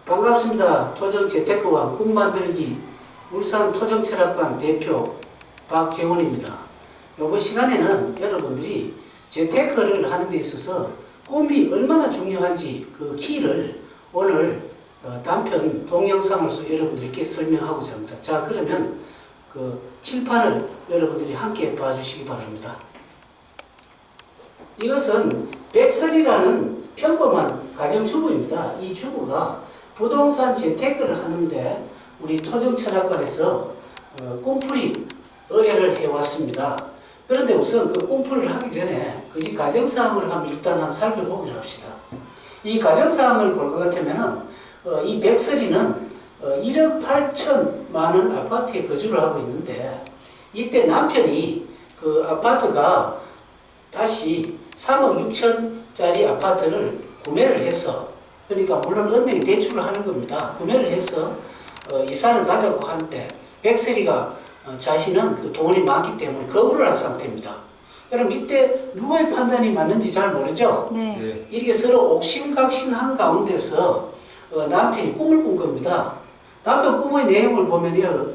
반갑습니다. 토정재테크왕 꿈만들기 울산토정철학관 대표 박재원입니다. 이번 시간에는 여러분들이 재테크를 하는 데 있어서 꿈이 얼마나 중요한지 그 키를 오늘 단편 동영상으로서 여러분들께 설명하고자 합니다. 자, 그러면 그 칠판을 여러분들이 함께 봐주시기 바랍니다. 이것은 백설이라는 평범한 가정주부입니다. 이 주부가 부동산 재테크를 하는데 우리 토정철학관에서 꿈풀이 의뢰를 해왔습니다. 그런데 우선 그 꿈풀이를 하기 전에 그 가정사항을 한번 일단 살펴보기로 합시다. 이 가정사항을 볼 것 같으면은 이 백설이는 1억 8천만 원 아파트에 거주를 하고 있는데 이때 남편이 그 아파트가 다시 3억 6천짜리 아파트를 구매를 해서, 그러니까 물론 은행에 대출을 하는 겁니다. 구매를 해서 이사를 가자고 하는데 백설이가 자신은 그 돈이 많기 때문에 거부를 한 상태입니다. 그럼 이때 누구의 판단이 맞는지 잘 모르죠? 네. 이렇게 서로 옥신각신한 가운데서 남편이 꿈을 꾼 겁니다. 남편 꿈의 내용을 보면요,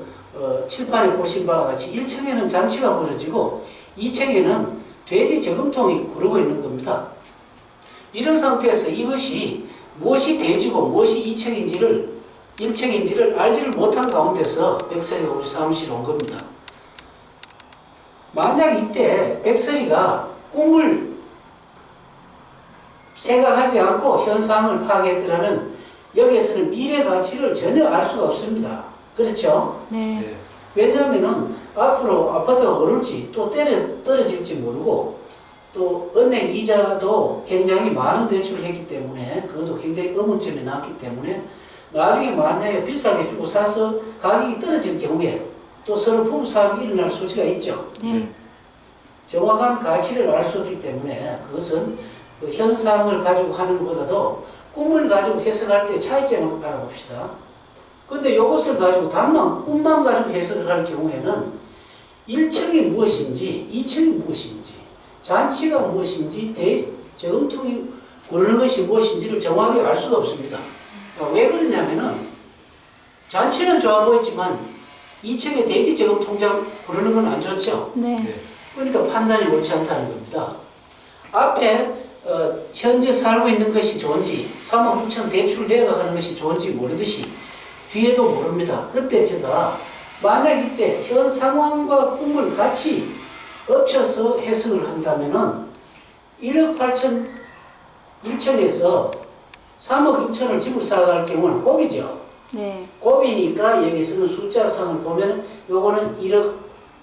칠판에 보신 바와 같이 1층에는 잔치가 벌어지고 2층에는 돼지 저금통이 구르고 있는 겁니다. 이런 상태에서 이것이 무엇이 돼지고 무엇이 1층인지를 알지를 못한 가운데서 백설이가 우리 사무실에 온 겁니다. 만약 이때 백설이가 꿈을 생각하지 않고 현상을 파악했더라면 여기에서는 미래 가치를 전혀 알 수가 없습니다. 그렇죠? 네. 왜냐하면은 앞으로 아파트가 오를지 또 떨어질지 모르고 또 은행 이자도 굉장히 많은 대출을 했기 때문에 그것도 굉장히 의문점이 났기 때문에 나중에 만약에 비싸게 주고 사서 가격이 떨어질 경우에 또 서로 부부싸움이 일어날 소지가 있죠. 네. 정확한 가치를 알 수 없기 때문에 그것은 그 현상을 가지고 하는 것보다도 꿈을 가지고 해석할 때 차이점을 알아봅시다. 근데 이것을 가지고 단만 꿈만 가지고 해석을 할 경우에는 1층이 무엇인지 2층이 무엇인지 잔치가 무엇인지 저금통이 구르는 것이 무엇인지를 정확히 알 수가 없습니다. 왜 그러냐면은 잔치는 좋아 보이지만 2층에 돼지 저금통장 구르는 건 안 좋죠. 네. 그러니까 판단이 옳지 않다는 겁니다. 앞에 현재 살고 있는 것이 좋은지 3억 6천 대출을 내가가는 것이 좋은지 모르듯이 뒤에도 모릅니다. 그때 제가 만약 이때 현 상황과 꿈을 같이 엎쳐서 해석을 한다면은 1억 8천 1천에서 3억 6천을 집을 사갈 경우는 곱이죠. 네. 곱이니까 여기서는 숫자상을 보면 요거는 1억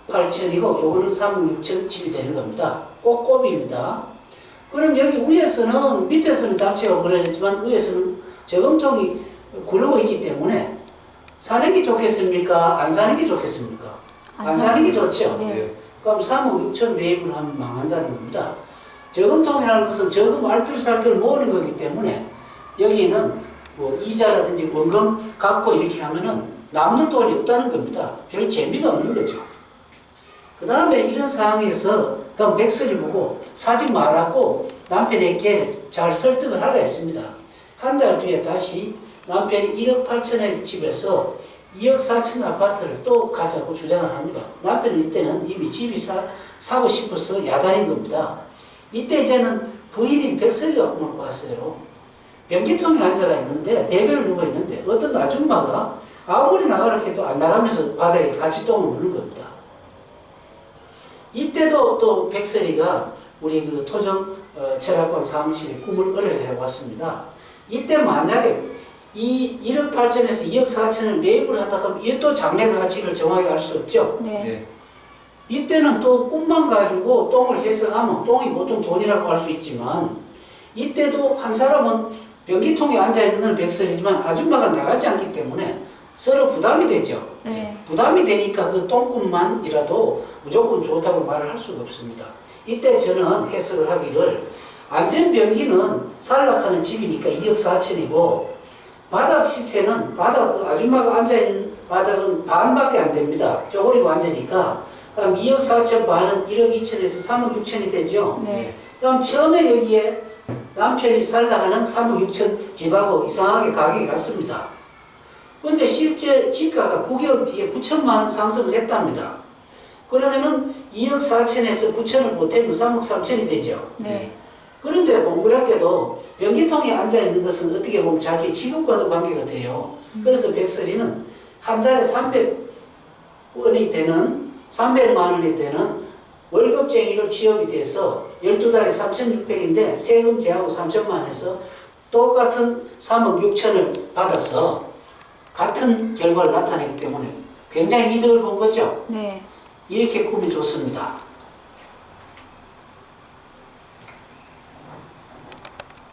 8천이고 요거는 3억 6천 집이 되는 겁니다. 꼭 곱입니다. 그럼 여기 위에서는 밑에서는 자체가 벌어졌지만 위에서는 저금통이 구르고 있기 때문에 사는 게 좋겠습니까? 안 사는 게 좋겠습니까? 안 사는 게 좋죠. 네. 그럼 3억 6천 매입을 하면 망한다는 겁니다. 저금통이라는 것은 저금 알뜰살뜰 모으는 거기 때문에 여기는 뭐 이자라든지 원금 갖고 이렇게 하면은 남는 돈이 없다는 겁니다. 별 재미가 없는 거죠. 그 다음에 이런 상황에서 그럼 백설이 보고 사지 말았고 남편에게 잘 설득을 하라 했습니다. 한 달 뒤에 다시 남편이 1억 8천의 집에서 2억 4천 아파트를 또 가자고 주장을 합니다. 남편은 이때는 이미 집이 사고 싶어서 야단인 겁니다. 이때 이제는 부인인 백설이가 꿈을 꿨어요. 변기통에 앉아가 있는데 대변을 누고 있는데 어떤 아줌마가 아무리 나가라 해도 안 나가면서 바닥에 같이 똥을 누는 겁니다. 이때도 또 백설이가 우리 그 토정 철학관 사무실에 꿈을 의뢰해 왔습니다. 이때 만약에 이 1억 8천에서 2억 4천을 매입을 하다 하면 이또 장래 가치를 정확히 알 수 없죠. 네. 이때는 또 꿈만 가지고 똥을 해석하면 똥이 보통 돈이라고 할 수 있지만 이때도 한 사람은 변기통에 앉아있는 건 백설이지만 아줌마가 나가지 않기 때문에 서로 부담이 되죠. 네. 부담이 되니까 그 똥꿈만이라도 무조건 좋다고 말을 할 수가 없습니다. 이때 저는 해석을 하기를 안전변기는 산락하는 집이니까 2억 4천이고 바닥 시세는 바닥 아줌마가 앉아있는 바닥은 반밖에 안 됩니다. 쪼그리고 앉으니까 그럼 2억 4천 반은 1억 2천에서 3억 6천이 되죠. 네. 그럼 처음에 여기에 남편이 살다가는 3억 6천 집하고 이상하게 가격이 같습니다. 그런데 실제 지가가 9개월 뒤에 9천만 원 상승을 했답니다. 그러면은 2억 4천에서 9천을 보태면 3억 3천이 되죠. 네. 그런데 공교롭게도 변기통에 앉아있는 것은 어떻게 보면 자기 직업과도 관계가 돼요. 그래서 백설이는 한 달에 300원이 되는, 300만 원이 되는 월급쟁이로 취업이 돼서 12달에 3,600인데 세금 제하고 3천만 원에서 똑같은 3억 6천을 받아서 같은 결과를 나타내기 때문에 굉장히 이득을 본 거죠. 네. 이렇게 꾸며줬습니다.